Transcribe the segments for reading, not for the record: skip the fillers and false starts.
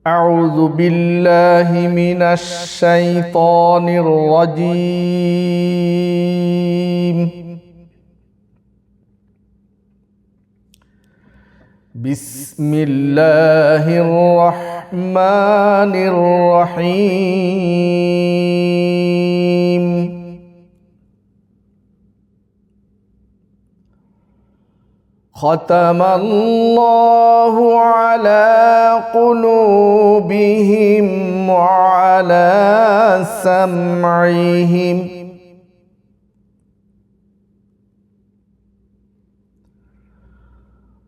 أعوذ بالله من الشيطان الرجيم. بسم الله الرحمن الرحيم. ختم الله على قلوبهم وعلى سمعهم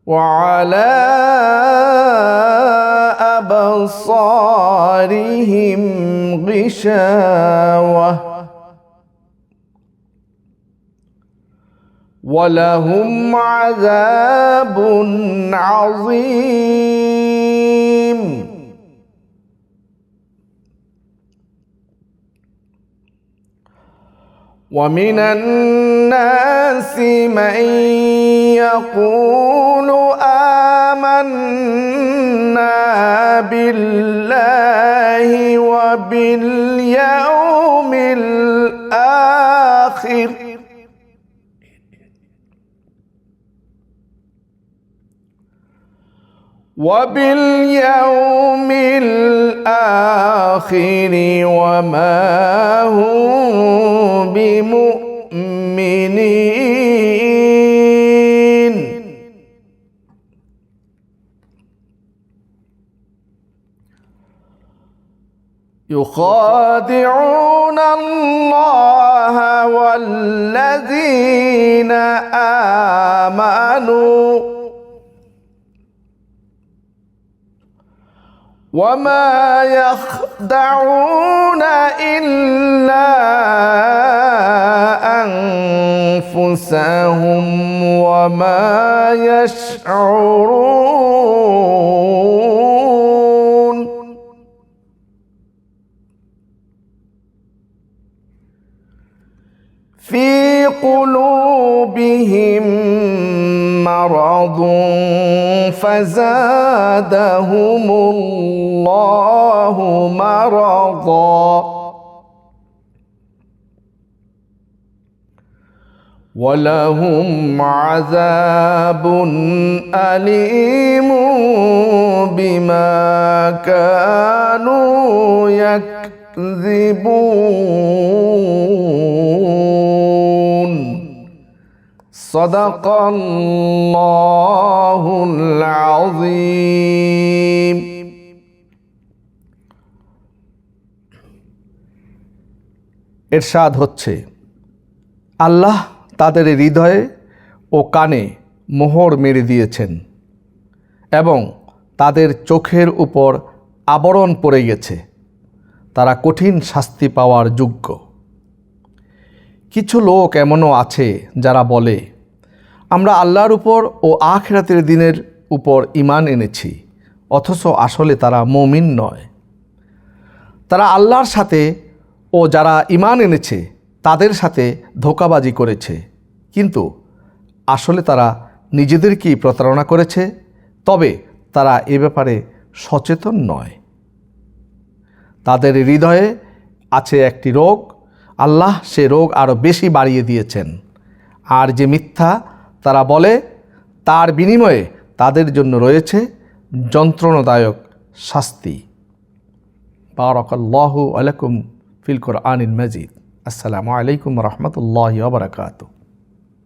وعلى أبصارهم غشاوة ولهم عذاب عظيم. ومن الناس من يقول آمنا بالله وباليوم الآخر وما هم بمؤمنين. يخادعون الله والذين آمنوا وما يخدعون إلا أنفسهم وما يشعرون. في قلوبهم مرض فزادهم الله مرضا ولهم عذاب أليم بما كانوا يكذبون. সাদাকাল্লাহুল আযীম। ইরশাদ হচ্ছে, আল্লাহ তাদের হৃদয়ে ও কানে মোহর মেরে দিয়েছেন এবং তাদের চোখের উপর আবরণ পড়ে গেছে। তারা কঠিন শাস্তি পাওয়ার যোগ্য। কিছু লোক এমনও আছে যারা বলে, আমরা আল্লাহর উপর ও আখিরাতের দিনের উপর ঈমান এনেছি, অথচ আসলে তারা মুমিন নয়। তারা আল্লাহর সাথে ও যারা ঈমান এনেছে তাদের সাথে ধোঁকাবাজি করেছে, কিন্তু আসলে তারা নিজেদেরকেই প্রতারণা করেছে। তবে তারা এ ব্যাপারে সচেতন নয়। তাদের হৃদয়ে আছে একটি রোগ, আল্লাহ সে রোগ আরও বেশি বাড়িয়ে দিয়েছেন। আর যে মিথ্যা তারা বলে তার বিনিময়ে তাদের জন্য রয়েছে যন্ত্রণাদায়ক শাস্তি। বারাকাল্লাহু আলাইকুম ফিল কুরআনিল মাজিদ। আসসালামু আলাইকুম ওয়া রাহমাতুল্লাহি ওয়া বারাকাতুহু।